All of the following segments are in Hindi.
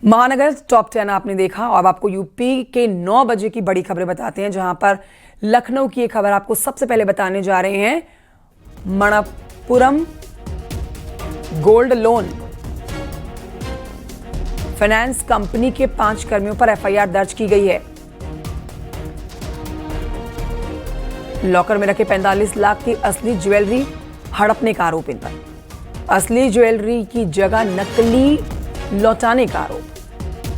महानगर टॉप 10 आपने देखा। और अब आपको यूपी के 9 बजे की बड़ी खबरें बताते हैं, जहां पर लखनऊ की एक खबर आपको सबसे पहले बताने जा रहे हैं। Manappuram gold loan finance company के 5 कर्मियों पर एफआईआर दर्ज की गई है। लॉकर में रखे 45 लाख की असली ज्वेलरी हड़पने का आरोप इन पर। असली ज्वेलरी की जगह नकली लौटाने का आरोप।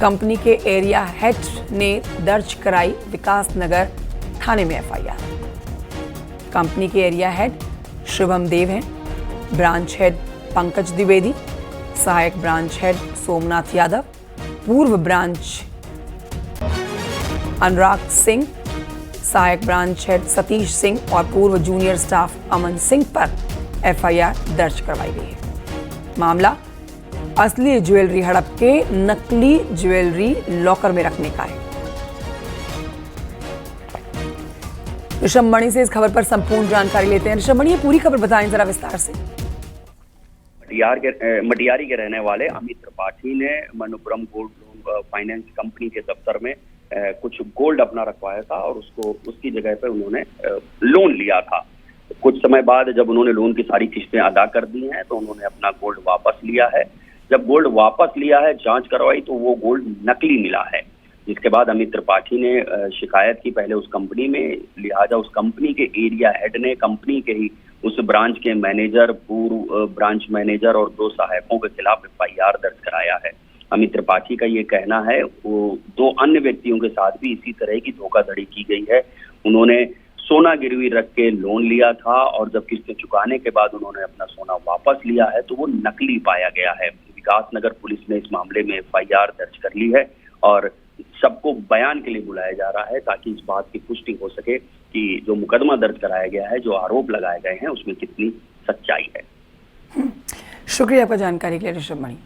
कंपनी के एरिया हेड ने दर्ज कराई विकास नगर थाने में एफआईआर। कंपनी के एरिया हेड शुभम देव हैं, ब्रांच हेड पंकज द्विवेदी, सहायक ब्रांच हेड सोमनाथ यादव, पूर्व ब्रांच अनुराग सिंह, सहायक ब्रांच हेड सतीश सिंह और पूर्व जूनियर स्टाफ अमन सिंह पर एफआईआर दर्ज करवाई गई है। मामला असली ज्वेलरी हड़प के नकली ज्वेलरी लॉकर में रखने का है। ऋषभ मणि से इस खबर पर संपूर्ण जानकारी लेते हैं। ऋषभ मणि, ये पूरी खबर बताएं जरा विस्तार से। मटियारी के रहने वाले अमित त्रिपाठी ने Manappuram gold loan finance company के दफ्तर में कुछ गोल्ड अपना रखवाया था और उसकी जगह पे उन्होंने लोन लिया था। कुछ समय बाद जब उन्होंने लोन की सारी किस्तें अदा कर दी हैं तो उन्होंने अपना गोल्ड वापस लिया है। जब गोल्ड वापस लिया है, जांच करवाई तो वो गोल्ड नकली मिला है। जिसके बाद अमित त्रिपाठी ने शिकायत की पहले उस कंपनी में, लिहाजा उस कंपनी के एरिया हेड ने कंपनी के ही उस ब्रांच के मैनेजर, पूर्व ब्रांच मैनेजर और 2 सहायकों के खिलाफ एफआईआर दर्ज कराया है। अमित त्रिपाठी का ये कहना है वो 2 अन्य व्यक्तियों के साथ भी इसी तरह की धोखाधड़ी की गई है। उन्होंने सोना गिरवी रख के लोन लिया था और जब किस्तें चुकाने के बाद उन्होंने अपना सोना वापस लिया है तो वो नकली पाया गया है। विकास नगर पुलिस ने इस मामले में एफआईआर दर्ज कर ली है और सबको बयान के लिए बुलाया जा रहा है ताकि इस बात की पुष्टि हो सके कि जो मुकदमा दर्ज कराया गया है, जो आरोप लगाए गए हैं, उसमें कितनी सच्चाई है। शुक्रिया आपका जानकारी के लिए ऋषभ मणि।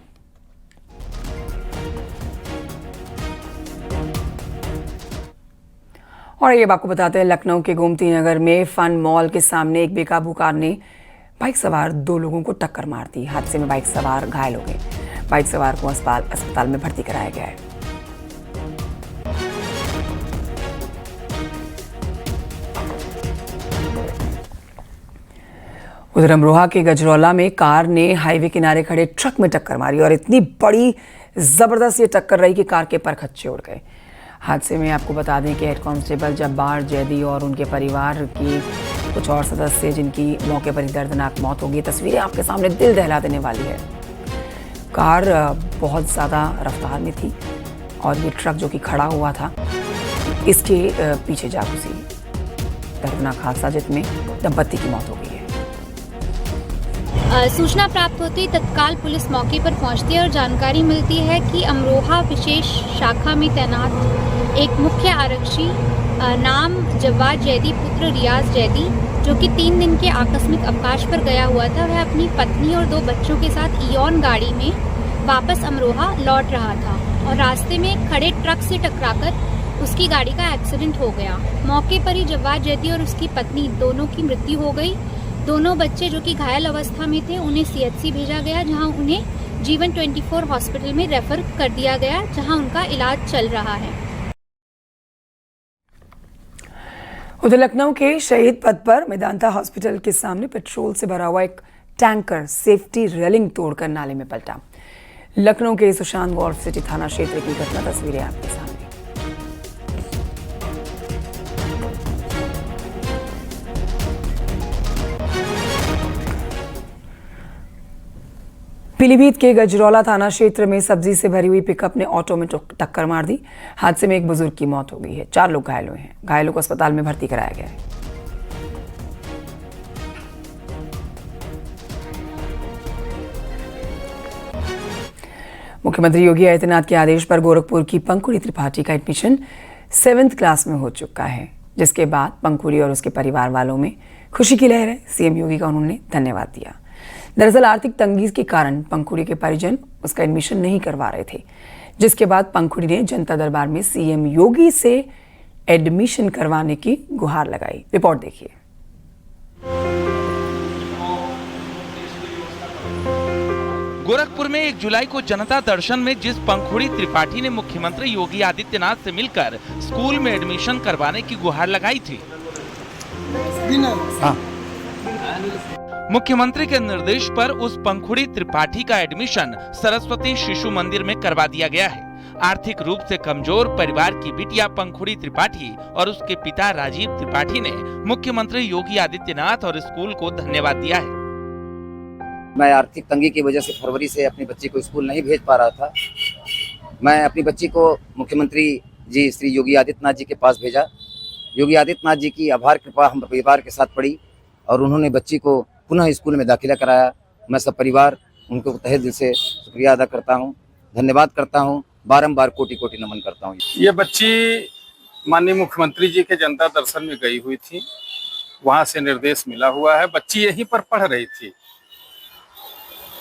और ये आपको बताते हैं, लखनऊ के गोमती नगर में फन मॉल के सामने एक बेकाबू कार ने बाइक सवार 2 लोगों को टक्कर मार दी। हादसे में बाइक सवार घायल हो गए। बाइक सवार को अस्पताल में भर्ती कराया गया है। उधर अमरोहा के गजरौला में कार ने हाईवे किनारे खड़े ट्रक में टक्कर मारी और इतनी बड़ी जबरदस्त ये टक्कर रही कि कार के परखच्चे उड़ गए। हादसे में आपको बता दें कि हेड कांस्टेबल जब्बार जैदी और उनके परिवार की कुछ और सदस्य जिनकी मौके पर ही दर्दनाक मौत हो गई। तस्वीरें आपके सामने दिल दहला देने वाली है। कार बहुत ज़्यादा रफ्तार में थी और ये ट्रक जो कि खड़ा हुआ था इसके पीछे जा घुसी। दर्दनाक हादसा जिसमें दंपत्ति की मौत हो गई है। सूचना प्राप्त होते ही तत्काल पुलिस मौके पर पहुंचती है और जानकारी मिलती है कि अमरोहा विशेष शाखा में तैनात एक मुख्य आरक्षी नाम जब्बार जैदी पुत्र रियाज जैदी, जो कि 3 दिन के आकस्मिक अवकाश पर गया हुआ था, वह अपनी पत्नी और 2 बच्चों के साथ इयॉन गाड़ी में वापस अमरोहा लौट रहा था और रास्ते में खड़े ट्रक से टकराकर उसकी गाड़ी का एक्सीडेंट हो गया। मौके पर ही जब्बार जैदी और उसकी पत्नी दोनों की मृत्यु हो गई। दोनों बच्चे जो कि घायल अवस्था में थे उन्हें सीएचसी भेजा गया, जहां उन्हें जीवन 24 हॉस्पिटल में रेफर कर दिया गया, जहां उनका इलाज चल रहा है। उधर लखनऊ के शहीद पथ पर मेदांता हॉस्पिटल के सामने पेट्रोल से भरा हुआ एक टैंकर सेफ्टी रेलिंग तोड़कर नाले में पलटा। लखनऊ के सुशांत गोल्फ सिटी थाना क्षेत्र की घटना। तस्वीरें आपके सामने। पीलीभीत के गजरौला थाना क्षेत्र में सब्जी से भरी हुई पिकअप ने ऑटो में टक्कर मार दी। हादसे में एक बुजुर्ग की मौत हो गई है। 4 लोग घायल हुए हैं। घायलों को अस्पताल में भर्ती कराया गया है। मुख्यमंत्री योगी आदित्यनाथ के आदेश पर गोरखपुर की पंखुड़ी त्रिपाठी का एडमिशन 7th क्लास में हो चुका है, जिसके बाद पंखुड़ी और उसके परिवार वालों में खुशी की लहर है। सीएम योगी का उन्होंने धन्यवाद दिया। दरअसल आर्थिक तंगी के कारण पंखुड़ी के परिजन उसका एडमिशन नहीं करवा रहे थे, जिसके बाद पंखुड़ी ने जनता दरबार में सीएम योगी से एडमिशन करवाने की गुहार लगाई। रिपोर्ट देखिए। गोरखपुर में 1 जुलाई को जनता दर्शन में जिस पंखुड़ी त्रिपाठी ने मुख्यमंत्री योगी आदित्यनाथ से मिलकर स्कूल में एडमिशन करवाने की गुहार लगाई थी, मुख्यमंत्री के निर्देश पर उस पंखुड़ी त्रिपाठी का एडमिशन सरस्वती शिशु मंदिर में करवा दिया गया है। आर्थिक रूप से कमजोर परिवार की बिटिया पंखुड़ी त्रिपाठी और उसके पिता राजीव त्रिपाठी ने मुख्यमंत्री योगी आदित्यनाथ और स्कूल को धन्यवाद दिया है। मैं आर्थिक तंगी की वजह से फरवरी से अपनी बच्ची को स्कूल नहीं भेज पा रहा था। मैं अपनी बच्ची को मुख्यमंत्री जी श्री योगी आदित्यनाथ जी के पास भेजा। योगी आदित्यनाथ जी की आभार कृपा हम परिवार के साथ पड़ी और उन्होंने बच्ची को पुनः स्कूल में दाखिला कराया। मैं सब परिवार उनको तहे दिल से शुक्रिया अदा करता हूँ, धन्यवाद करता हूँ, बारंबार कोटि कोटि नमन करता हूँ। ये बच्ची माननीय मुख्यमंत्री जी के जनता दर्शन में गई हुई थी, वहाँ से निर्देश मिला हुआ है। बच्ची यहीं पर पढ़ रही थी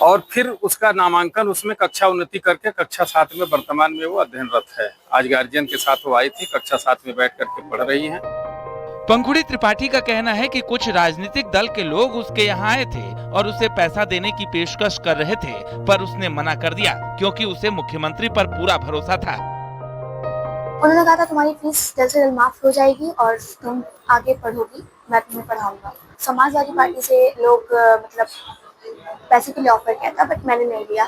और फिर उसका नामांकन उसमें कक्षा उन्नति करके कक्षा 7 में वर्तमान में वो अध्ययनरत है। आज गार्जियन के साथ वो आई थी, कक्षा 7 में बैठ करके पढ़ रही है। पंखुड़ी त्रिपाठी का कहना है कि कुछ राजनीतिक दल के लोग उसके यहाँ आए थे और उसे पैसा देने की पेशकश कर रहे थे, पर उसने मना कर दिया क्योंकि उसे मुख्यमंत्री पर पूरा भरोसा था। उन्होंने कहा था तुम्हारी फीस जल्द से जल्द माफ हो जाएगी और तुम आगे पढ़ोगी, मैं तुम्हें पढ़ाऊंगा। समाजवादी पार्टी से लोग मतलब पैसे के लिए ऑफर किया था, बट मैंने नहीं लिया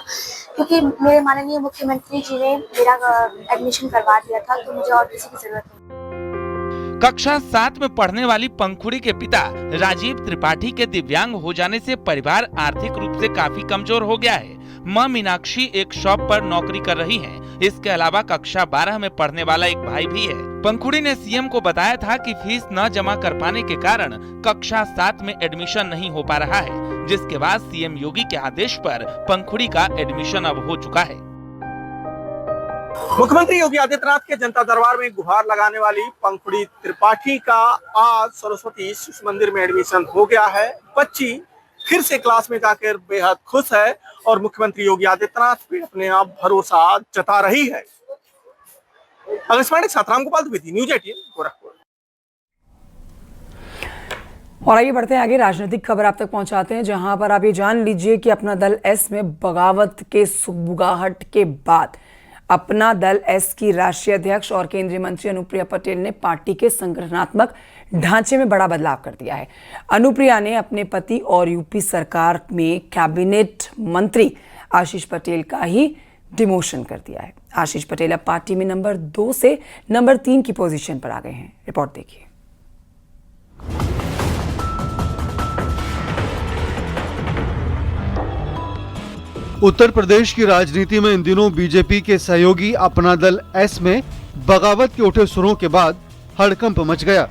क्योंकि मेरे माननीय मुख्यमंत्री जी ने मेरा एडमिशन करवा दिया था, तो मुझे और किसी की जरूरत नहीं। कक्षा 7 में पढ़ने वाली पंखुड़ी के पिता राजीव त्रिपाठी के दिव्यांग हो जाने से परिवार आर्थिक रूप से काफी कमजोर हो गया है। मां मीनाक्षी एक शॉप पर नौकरी कर रही हैं। इसके अलावा कक्षा 12 में पढ़ने वाला एक भाई भी है। पंखुड़ी ने सीएम को बताया था कि फीस न जमा कर पाने के कारण कक्षा 7 में एडमिशन नहीं हो पा रहा है, जिसके बाद सीएम योगी के आदेश पर पंखुड़ी का एडमिशन अब हो चुका है। मुख्यमंत्री योगी आदित्यनाथ के जनता दरबार में गुहार लगाने वाली पंखुड़ी त्रिपाठी का आज सरस्वती शिशु मंदिर में एडमिशन हो गया है। बच्ची फिर से क्लास में जाकर बेहद खुश है और मुख्यमंत्री योगी आदित्यनाथ पे अपने आप भरोसा जता रही है। आकाशवाणी साथराम गोपाल द्विवेदी, न्यूज़ 18 गोरखपुर। और आइए बढ़ते हैं आगे, राजनीतिक खबर आप तक पहुंचाते हैं, जहां पर आप ये जान लीजिए कि अपना दल एस में बगावत के सुगबुगाहट के बाद अपना दल एस की राष्ट्रीय अध्यक्ष और केंद्रीय मंत्री अनुप्रिया पटेल ने पार्टी के संगठनात्मक ढांचे में बड़ा बदलाव कर दिया है। अनुप्रिया ने अपने पति और यूपी सरकार में कैबिनेट मंत्री आशीष पटेल का ही डिमोशन कर दिया है। आशीष पटेल अब पार्टी में नंबर 2 से नंबर 3 की पोजीशन पर आ गए हैं। रिपोर्ट देखिए। उत्तर प्रदेश की राजनीति में इन दिनों बीजेपी के सहयोगी अपना दल एस में बगावत के उठे सुरों के बाद हड़कंप मच गया,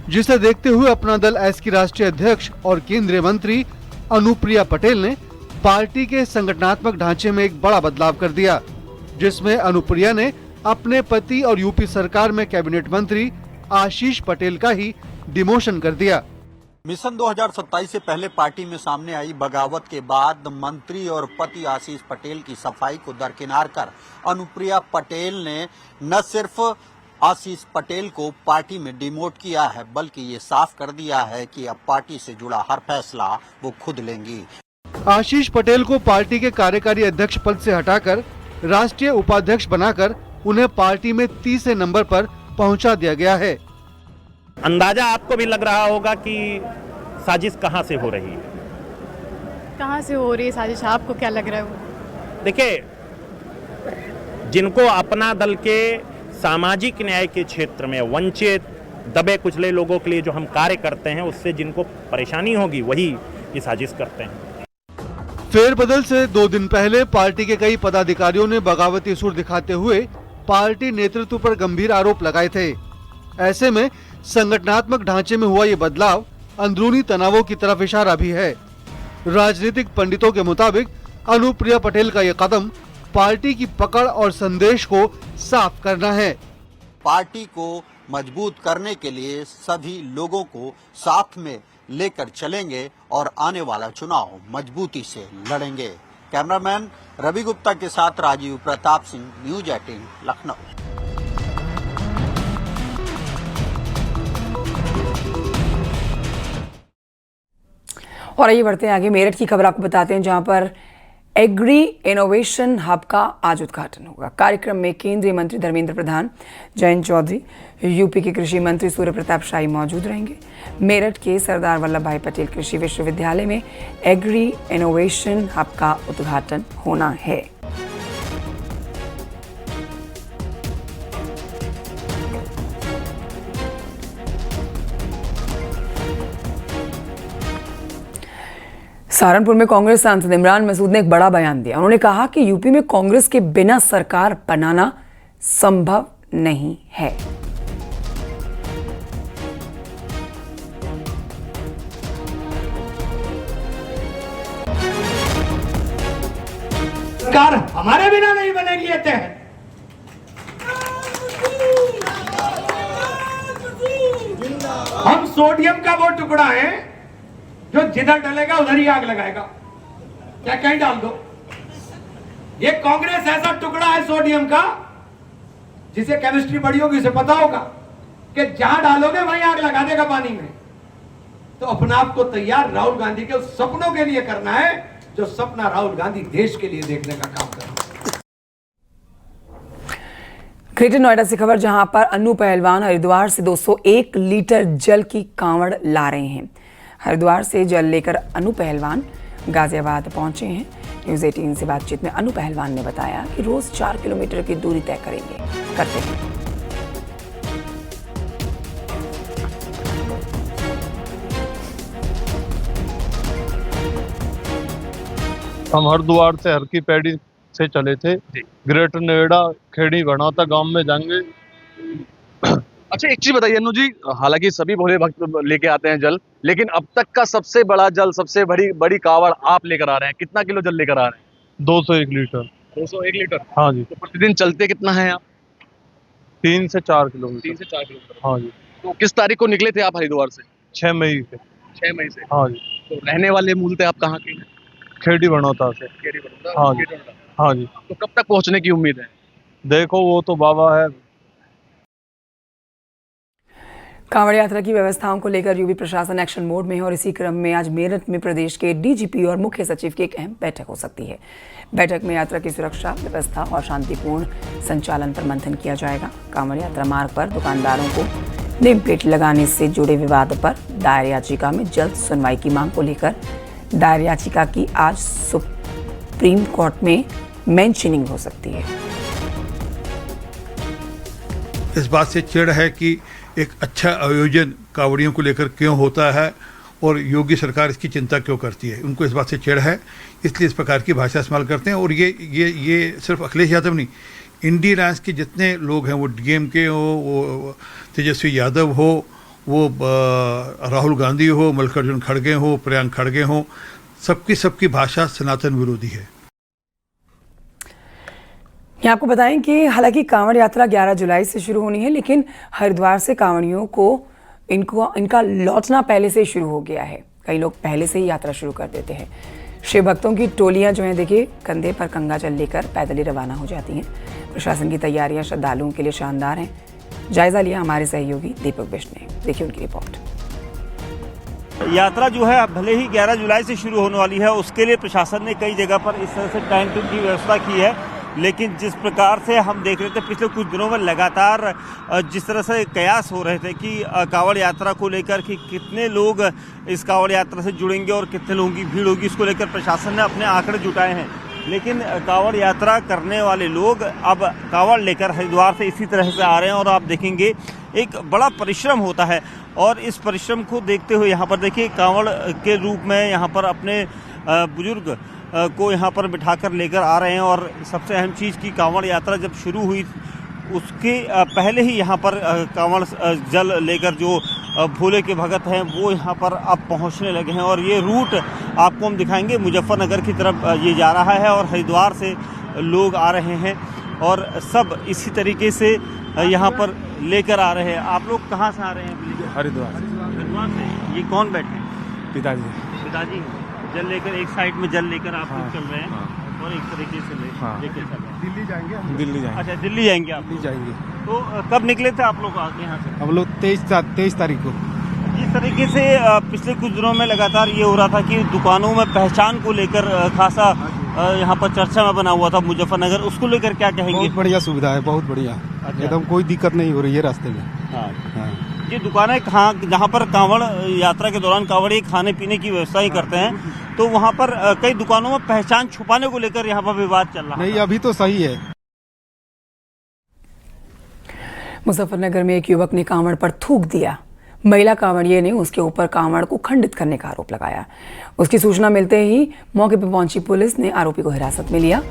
जिसे देखते हुए अपना दल एस की राष्ट्रीय अध्यक्ष और केंद्रीय मंत्री अनुप्रिया पटेल ने पार्टी के संगठनात्मक ढांचे में एक बड़ा बदलाव कर दिया, जिसमें अनुप्रिया ने अपने पति और यूपी सरकार में कैबिनेट मंत्री आशीष पटेल का ही डिमोशन कर दिया। मिशन 2027 से पहले पार्टी में सामने आई बगावत के बाद मंत्री और पति आशीष पटेल की सफाई को दरकिनार कर अनुप्रिया पटेल ने न सिर्फ आशीष पटेल को पार्टी में डिमोट किया है, बल्कि ये साफ कर दिया है कि अब पार्टी से जुड़ा हर फैसला वो खुद लेंगी। आशीष पटेल को पार्टी के कार्यकारी अध्यक्ष पद से हटाकर राष्ट्रीय उपाध्यक्ष बनाकर उन्हें पार्टी में 30 नंबर पर पहुंचा दिया गया है। अंदाजा आपको भी लग रहा होगा कि साजिश कहां से हो रही है? कहां से हो रही है साजिश, आपको क्या लग रहा है? वो देखिए, जिनको अपना दल के सामाजिक न्याय के क्षेत्र में वंचित दबे कुचले लोगों के लिए जो हम कार्य करते हैं, उससे जिनको परेशानी होगी वही ये साजिश करते हैं। फेरबदल से 2 दिन पहले पार्टी के कई पदाधिकारियों ने बगावती सुर दिखाते हुए पार्टी नेतृत्व पर गंभीर आरोप लगाए थे। ऐसे में संगठनात्मक ढांचे में हुआ ये बदलाव अंदरूनी तनावों की तरफ इशारा भी है। राजनीतिक पंडितों के मुताबिक अनुप्रिया पटेल का ये कदम पार्टी की पकड़ और संदेश को साफ करना है। पार्टी को मजबूत करने के लिए सभी लोगों को साथ में लेकर चलेंगे और आने वाला चुनाव मजबूती से लड़ेंगे। कैमरामैन रवि गुप्ता के साथ राजीव प्रताप सिंह, न्यूज़ 18 लखनऊ। और आइए बढ़ते हैं आगे, मेरठ की खबर आपको बताते हैं, जहां पर एग्री इनोवेशन हब का आज उद्घाटन होगा। कार्यक्रम में केंद्रीय मंत्री धर्मेंद्र प्रधान, जयंत चौधरी, यूपी के कृषि मंत्री सूर्य प्रताप शाही मौजूद रहेंगे। मेरठ के सरदार वल्लभ भाई पटेल कृषि विश्वविद्यालय में एग्री इनोवेशन हब का उद्घाटन होना है। सहारनपुर में कांग्रेस सांसद इमरान मसूद ने एक बड़ा बयान दिया। उन्होंने कहा कि यूपी में कांग्रेस के बिना सरकार बनाना संभव नहीं है। सरकार हमारे बिना नहीं बनेगी, ये तय है। हम सोडियम का वो टुकड़ा है जो जिधर डलेगा उधर ही आग लगाएगा, क्या कहीं डाल दो। ये कांग्रेस ऐसा टुकड़ा है सोडियम का, जिसे केमिस्ट्री पढ़ी होगी उसे पता होगा कि जहां डालोगे वहीं आग लगा देगा पानी में। तो अपने आप को तैयार राहुल गांधी के उस सपनों के लिए करना है जो सपना राहुल गांधी देश के लिए देखने का काम कर रहे हैं। ग्रेटर नोएडा से खबर, जहां पर अन्नू पहलवान हरिद्वार से 201 लीटर जल की कांवड़ ला रहे हैं। हरिद्वार से जल लेकर अनु पहलवान गाजियाबाद पहुंचे हैं। न्यूज़ 18 से बातचीत में अनु पहलवान ने बताया कि रोज 4 किलोमीटर की दूरी तय करते हैं। हम हरिद्वार से हर की पैड़ी से चले थे, ग्रेटर नोएडा खेड़ी भरौता गांव में जाएंगे। अच्छा, एक चीज बताइए अनु जी, हालांकि सभी भोले भक्त लेके आते हैं जल, लेकिन अब तक का सबसे बड़ा जल, सबसे बड़ी कावड़ आप लेकर आ रहे हैं। कितना किलो जल लेकर आ रहे हैं? 201 लीटर। 201 लीटर? हाँ जी। तो प्रतिदिन चलते कितना है आप? 3 से 4 किलोमीटर। 3 से 4 किलोमीटर। हाँ जी। तो किस तारीख को निकले थे आप हरिद्वार से? 6 मई से। 6 मई से? हाँ जी। तो रहने वाले मूलतः आप कहाँ के हैं? खेड़ी भरौता से। खेड़ी भरौता? हाँ जी। हाँ जी। तो कब तक पहुँचने की उम्मीद है? देखो वो तो बाबा है। कांवड़ यात्रा की व्यवस्थाओं को लेकर यूपी प्रशासन एक्शन मोड में है और इसी क्रम में आज मेरठ में प्रदेश के डीजीपी और मुख्य सचिव की एक अहम बैठक हो सकती है। बैठक में यात्रा की सुरक्षा व्यवस्था और शांतिपूर्ण संचालन पर मंथन किया जाएगा। कांवड़ यात्रा मार्ग पर दुकानदारों को नेम प्लेट लगाने से जुड़े विवाद पर दायर याचिका में जल्द सुनवाई की मांग को लेकर दायर याचिका की आज सुप्रीम कोर्ट में मेंशनिंग हो सकती है। इस बात से चिढ़ है कि एक अच्छा आयोजन कांवड़ियों को लेकर क्यों होता है और योगी सरकार इसकी चिंता क्यों करती है। उनको इस बात से चिढ़ है, इसलिए इस प्रकार की भाषा इस्तेमाल करते हैं। और ये सिर्फ अखिलेश यादव नहीं, इंडियन अलायंस के जितने लोग हैं, वो डीएमके हो, वो तेजस्वी यादव हो, वो राहुल गांधी हो, मल्लिकार्जुन खड़गे हो, प्रियंक खड़गे हो, सबकी भाषा सनातन विरोधी है। ये आपको बताएं कि हालांकि कांवड़ यात्रा 11 जुलाई से शुरू होनी है, लेकिन हरिद्वार से कांवड़ियों को इनका लौटना पहले से ही शुरू हो गया है। कई लोग पहले से ही यात्रा शुरू कर देते हैं। शिव भक्तों की टोलियां जो हैं, देखिए, कंधे पर गंगा जल लेकर पैदल ही रवाना हो जाती हैं। प्रशासन की तैयारियां श्रद्धालुओं के लिए शानदार हैं। जायजा लिया हमारे सहयोगी दीपक बिष्ट ने, देखिए उनकी रिपोर्ट। यात्रा जो है भले ही 11 जुलाई से शुरू होने वाली है, उसके लिए प्रशासन ने कई जगह पर इस तरह से टेंट की व्यवस्था की है। लेकिन जिस प्रकार से हम देख रहे थे पिछले कुछ दिनों में लगातार जिस तरह से कयास हो रहे थे कि कांवड़ यात्रा को लेकर कि कितने लोग इस कांवड़ यात्रा से जुड़ेंगे और कितने लोगों की भीड़ होगी, इसको लेकर प्रशासन ने अपने आंकड़े जुटाए हैं। लेकिन कांवड़ यात्रा करने वाले लोग अब कांवड़ लेकर हरिद्वार से इसी तरह से आ रहे हैं और आप देखेंगे एक बड़ा परिश्रम होता है। और इस परिश्रम को देखते हुए यहाँ पर देखिए कांवड़ के रूप में यहाँ पर अपने बुजुर्ग को यहाँ पर बिठाकर लेकर आ रहे हैं। और सबसे अहम चीज़ की कांवड़ यात्रा जब शुरू हुई उसके पहले ही यहाँ पर कांवड़ जल लेकर जो भोले के भगत हैं वो यहाँ पर अब पहुँचने लगे हैं। और ये रूट आपको हम दिखाएंगे, मुजफ्फरनगर की तरफ ये जा रहा है और हरिद्वार से लोग आ रहे हैं और सब इसी तरीके से यहाँ पर लेकर आ रहे हैं। आप लोग कहाँ से आ रहे हैं? हरिद्वार। हरिद्वार से। ये कौन बैठे हैं? पिताजी जल लेकर, एक साइड में जल लेकर आप लोग चल रहे हैं और एक तरीके से लेकर चल रहे हैं। दिल्ली जाएंगे। अच्छा, दिल्ली जाएंगे आप? जाएंगे। तो कब निकले थे आप लोग आगे यहाँ से? हम लोग 23 तारीख को। जिस तरीके से पिछले कुछ दिनों में लगातार ये हो रहा था कि दुकानों में पहचान को लेकर खासा यहाँ पर चर्चा में बना हुआ था मुजफ्फरनगर, उसको लेकर क्या कहेंगे? बहुत बढ़िया सुविधा है, बहुत बढ़िया। एकदम कोई दिक्कत नहीं हो रही है रास्ते में। हाँ। ये दुकानें कहाँ, जहाँ पर कांवड़ यात्रा के दौरान कांवड़ी खाने पीने की व्यवस्था ही करते हैं, तो वहाँ पर कई दुकानों में पहचान छुपाने को लेकर यहाँ पर विवाद चल रहा है। नहीं, अभी तो सही है। मुजफ्फरनगर में एक युवक ने कांवड़ पर थूक दिया। महिला कांवड़िये ने उसके ऊपर कांवड़ को खंडित करने का आरोप लगाया। उसकी सूचना मिलते ही मौके पर पहुंची पुलिस ने आरोपी को हिरासत में लिया।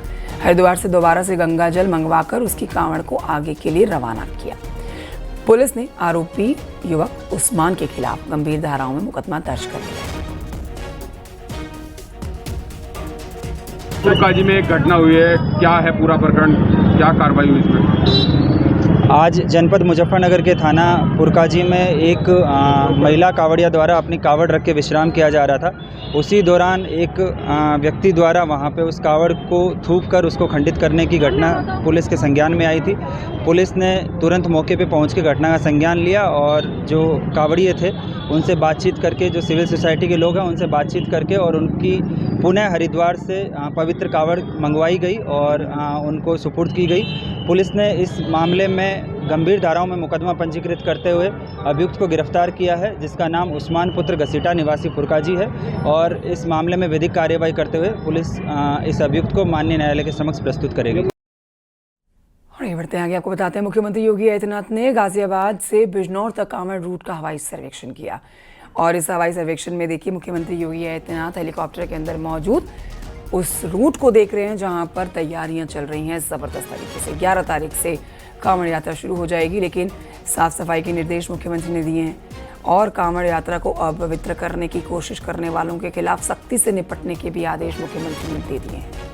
हरिद्वार से दोबारा से गंगा जल मंगवाकर उसकी कांवड़ को आगे के लिए रवाना किया। पुलिस ने आरोपी युवक उस्मान के खिलाफ गंभीर धाराओं में मुकदमा दर्ज कर लिया। पुरकाजी में एक घटना हुई है, क्या है पूरा प्रकरण, क्या कार्रवाई हुई इसमें? आज जनपद मुजफ्फरनगर के थाना पुरकाजी में एक महिला कांवड़िया द्वारा अपनी कांवड़ रख के विश्राम किया जा रहा था। उसी दौरान एक व्यक्ति द्वारा वहां पे उस कांवड़ को थूक कर उसको खंडित करने की घटना पुलिस के संज्ञान में आई थी। पुलिस ने तुरंत मौके पे पहुंच के घटना का संज्ञान लिया और जो कांवड़िये थे उनसे बातचीत करके, जो सिविल सोसाइटी के लोग हैं उनसे बातचीत करके और उनकी पुनः हरिद्वार से पवित्र कांवड़ मंगवाई गई और उनको सुपुर्द की गई। पुलिस ने इस मामले में गंभीर धाराओं में मुकदमा पंजीकृत करते हुए अभियुक्त को गिरफ्तार किया है, जिसका नाम उस्मान पुत्र घसीटा निवासी पुरकाजी है। और इस मामले में विधिक कार्यवाही करते हुए पुलिस इस अभियुक्त को माननीय न्यायालय के समक्ष प्रस्तुत करेगी। और ये बढ़ते आगे आपको बताते हैं, मुख्यमंत्री योगी आदित्यनाथ ने गाजियाबाद से बिजनौर तक कांवड़ रूट का हवाई सर्वेक्षण किया। और इस हवाई सर्वेक्षण में देखिए, मुख्यमंत्री योगी आदित्यनाथ हेलीकॉप्टर के अंदर मौजूद उस रूट को देख रहे हैं जहां पर तैयारियां चल रही हैं ज़बरदस्त तरीके से। 11 तारीख से कांवड़ यात्रा शुरू हो जाएगी, लेकिन साफ सफाई के निर्देश मुख्यमंत्री ने दिए हैं और कांवड़ यात्रा को अपवित्र करने की कोशिश करने वालों के खिलाफ सख्ती से निपटने के भी आदेश मुख्यमंत्री ने दे दिए हैं।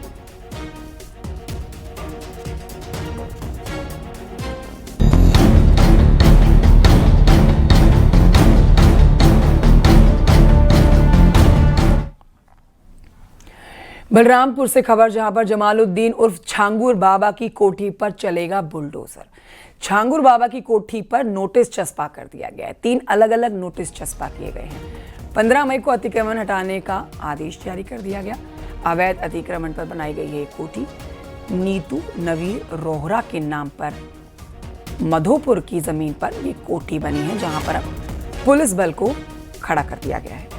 बलरामपुर से खबर, जहां पर जमालुद्दीन उर्फ छांगुर बाबा की कोठी पर चलेगा बुलडोजर। छांगुर बाबा की कोठी पर नोटिस चस्पा कर दिया गया है। 3 अलग अलग नोटिस चस्पा किए गए हैं। 15 मई को अतिक्रमण हटाने का आदेश जारी कर दिया गया। अवैध अतिक्रमण पर बनाई गई है कोठी। नीतू नवीर रोहरा के नाम पर मधोपुर की जमीन पर ये कोठी बनी है, जहां पर अब पुलिस बल को खड़ा कर दिया गया है।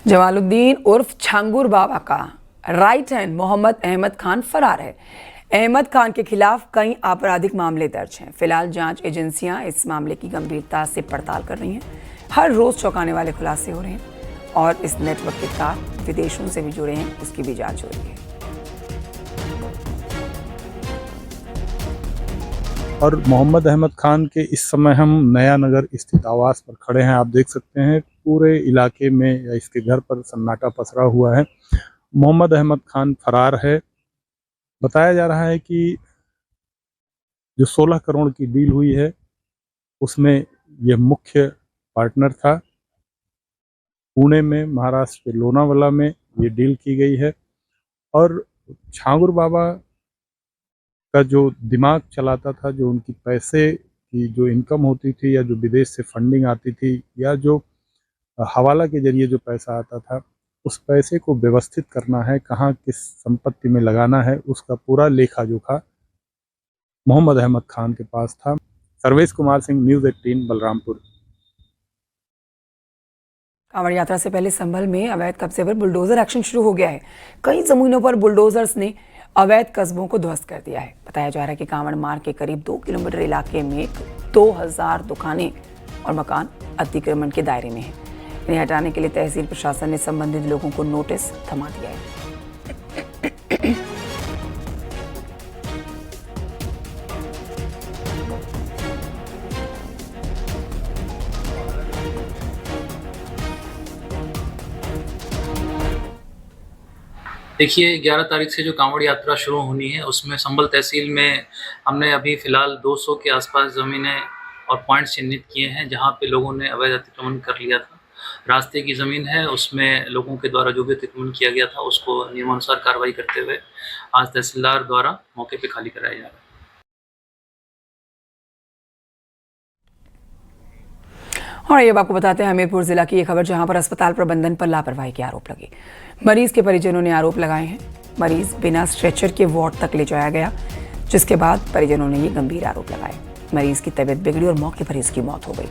जमालुद्दीन उर्फ छांगुर बाबा का राइट हैंड मोहम्मद अहमद खान फरार है। अहमद खान के खिलाफ कई आपराधिक मामले दर्ज हैं। फिलहाल जांच एजेंसियां इस मामले की गंभीरता से पड़ताल कर रही हैं। हर रोज चौंकाने वाले खुलासे हो रहे हैं और इस नेटवर्क के तार विदेशों से भी जुड़े हैं, उसकी भी जांच हो रही है। और मोहम्मद अहमद खान के इस समय हम नया नगर स्थित आवास पर खड़े हैं। आप देख सकते हैं पूरे इलाके में या इसके घर पर सन्नाटा पसरा हुआ है। मोहम्मद अहमद खान फरार है। बताया जा रहा है कि जो 16 करोड़ की डील हुई है उसमें यह मुख्य पार्टनर था। पुणे में, महाराष्ट्र के लोनावाला में ये डील की गई है। और छांगुर बाबा का जो दिमाग चलाता था, जो उनकी पैसे की जो इनकम होती थी या जो विदेश से फंडिंग आती थी या जो हवाला के जरिए जो पैसा आता था, उस पैसे को व्यवस्थित करना है, कहाँ किस संपत्ति में लगाना है, उसका पूरा लेखा जोखा मोहम्मद अहमद खान के पास था। सर्वेश कुमार सिंह, न्यूज़ 18 बलरामपुर। कांवड़ यात्रा से पहले संभल में अवैध कब्जे पर बुलडोजर एक्शन शुरू हो गया है। कई जमीनों पर बुलडोजर्स ने अवैध कस्बों को ध्वस्त कर दिया है। बताया जा रहा है कि कांवड़ मार्ग के करीब 2 किलोमीटर इलाके में 2000 दुकानें और मकान अतिक्रमण के दायरे में हैं। इन्हें हटाने के लिए तहसील प्रशासन ने संबंधित लोगों को नोटिस थमा दिया है। देखिए, 11 तारीख से जो कांवड़ यात्रा शुरू होनी है उसमें संभल तहसील में हमने अभी फ़िलहाल 200 के आसपास ज़मीनें और पॉइंट्स चिन्हित किए हैं जहां पे लोगों ने अवैध अतिक्रमण कर लिया था। रास्ते की ज़मीन है, उसमें लोगों के द्वारा जो भी अतिक्रमण किया गया था उसको नियमानुसार कार्रवाई करते हुए आज तहसीलदार द्वारा मौके पे खाली कराया जा रहा है। और ये आपको बताते हैं हमीरपुर जिला की ये खबर, जहां पर अस्पताल प्रबंधन पर लापरवाही के आरोप लगे। मरीज के परिजनों ने आरोप लगाए हैं। मरीज बिना स्ट्रेचर के वार्ड तक ले जाया गया, जिसके बाद परिजनों ने ये गंभीर आरोप लगाए। मरीज की तबीयत बिगड़ी और मौके पर इसकी मौत हो गई।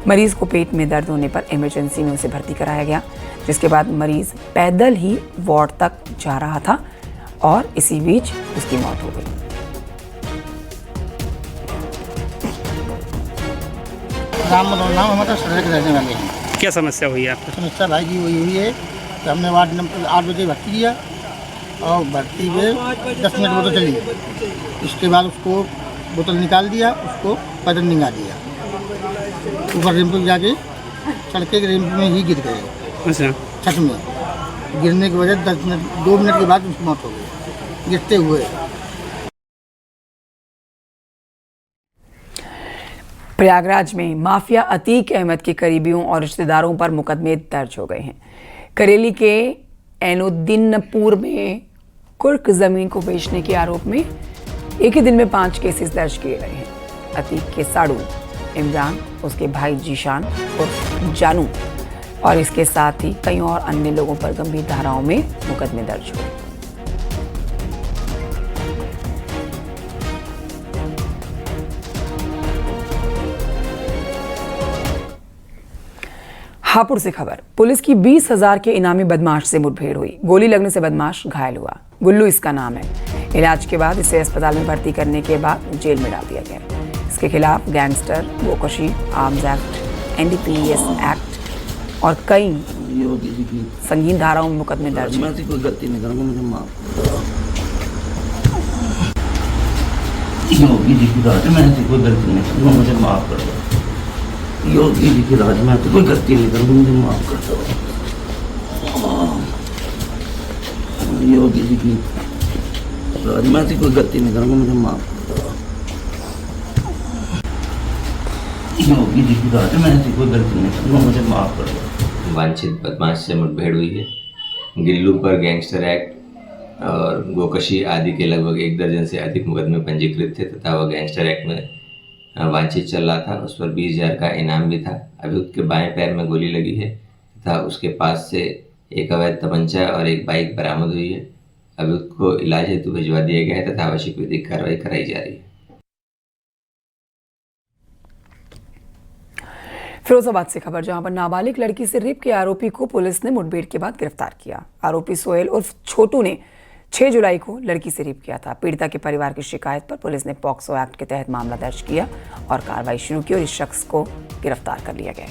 मरीज को पेट में दर्द होने पर इमरजेंसी में उसे भर्ती कराया गया, जिसके बाद मरीज पैदल ही वार्ड तक जा रहा था और इसी बीच उसकी मौत हो गई। नाम हमारा सड़क रहने वाले हैं। क्या समस्या हुई है आपको? समस्या भाई जी वही हुई है कि हमने वार्ड नंबर 8 बजे भर्ती किया और भर्ती में 10 मिनट बोतल चली, इसके बाद उसको बोतल निकाल दिया, उसको पैदल निकाल दिया, ऊपर रेम्प पे जाके सड़क के रेम्प में ही गिर गए। अच्छा। छत में गिरने की वजह 2 मिनट के बाद उसकी मौत हो गई गिरते हुए। प्रयागराज में माफिया अतीक अहमद के करीबियों और रिश्तेदारों पर मुकदमे दर्ज हो गए हैं। करेली के एनुद्दीनपुर में कुर्क जमीन को बेचने के आरोप में एक ही दिन में 5 केसेस दर्ज किए गए हैं। अतीक के साड़ू इमरान, उसके भाई जीशान और जानू और इसके साथ ही कई और अन्य लोगों पर गंभीर धाराओं में मुकदमे दर्ज हुए। हापुड़ से खबर, पुलिस की 20,000 के इनामी बदमाश से मुठभेड़ हुई। गोली लगने से बदमाश घायल हुआ। गुल्लू इसका नाम है। इलाज के बाद इसे अस्पताल में भर्ती करने के बाद जेल में डाल दिया गया। इसके खिलाफ गैंगस्टर, गोकशी, आर्म्स एक्ट, NDPS एक्ट और कई संगीन धाराओं में मुकदमे दर्ज हैं। योगी जी की राज में तो कोई गलती नहीं करूँगा, मुझे माफ कर दो। योगी जी की राज में तो कोई गलती नहीं करूँगा, मुझे माफ कर दो। योगी जी की राज में तो कोई गलती नहीं करूँगा, मुझे माफ कर दो। वांछित बदमाश से मुठभेड़ हुई है। गिल्लू पर गैंगस्टर एक्ट और गोकशी आदि के लगभग 1 दर्जन से अधिक मुकदमे पंजीकृत थे तथा वह गैंगस्टर एक्ट में वांछित चल रहा था। उस पर 20,000 का इनाम भी था। अभियुक्त के बाएं पैर में गोली लगी है तथा उसके पास से एक अवैध तमंचा और एक बाइक बरामद हुई है। अभियुक्त को इलाज हेतु भिजवा दिया गया है तथा आवश्यक विधिक कार्रवाई कराई जा रही है। फिरोजाबाद से खबर, जहां पर नाबालिग लड़की से रेप के आरोपी को पुलिस ने मुठभेड़ के बाद गिरफ्तार किया। आरोपी सोहेल उर्फ छोटू ने 6 जुलाई को लड़की से रेप किया था। पीड़िता के परिवार की शिकायत पर पुलिस ने पॉक्सो एक्ट के तहत मामला दर्ज किया और कार्रवाई शुरू की और इस शख्स को गिरफ्तार कर लिया गया।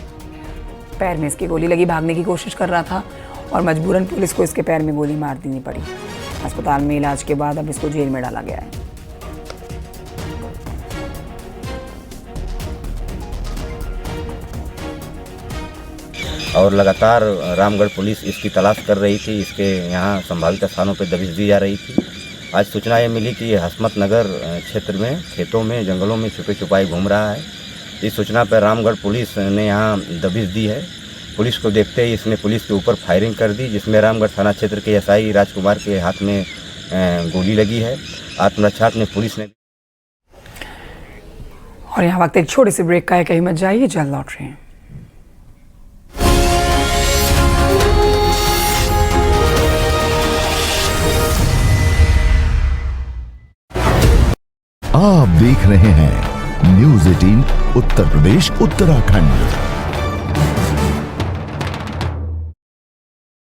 पैर में इसकी गोली लगी, भागने की कोशिश कर रहा था और मजबूरन पुलिस को इसके पैर में गोली मार देनी पड़ी। अस्पताल में इलाज के बाद अब इसको जेल में डाला गया है। और लगातार रामगढ़ पुलिस इसकी तलाश कर रही थी। इसके यहाँ संभावित स्थानों पर दबिश दी जा रही थी। आज सूचना ये मिली कि ये हसमत नगर क्षेत्र में खेतों में जंगलों में छुपे छुपाए घूम रहा है। इस सूचना पर रामगढ़ पुलिस ने यहाँ दबिश दी है। पुलिस को देखते ही इसने पुलिस के ऊपर फायरिंग कर दी, जिसमें रामगढ़ थाना क्षेत्र के SI राजकुमार के हाथ में गोली लगी है। आत्मरक्षात्मक पुलिस ने। और यहाँ वक्त एक छोटे से ब्रेक का है, कहीं मत जाइए, जल्द लौट रहे हैं। आप देख रहे हैं न्यूज़ 18 उत्तर प्रदेश उत्तराखंड।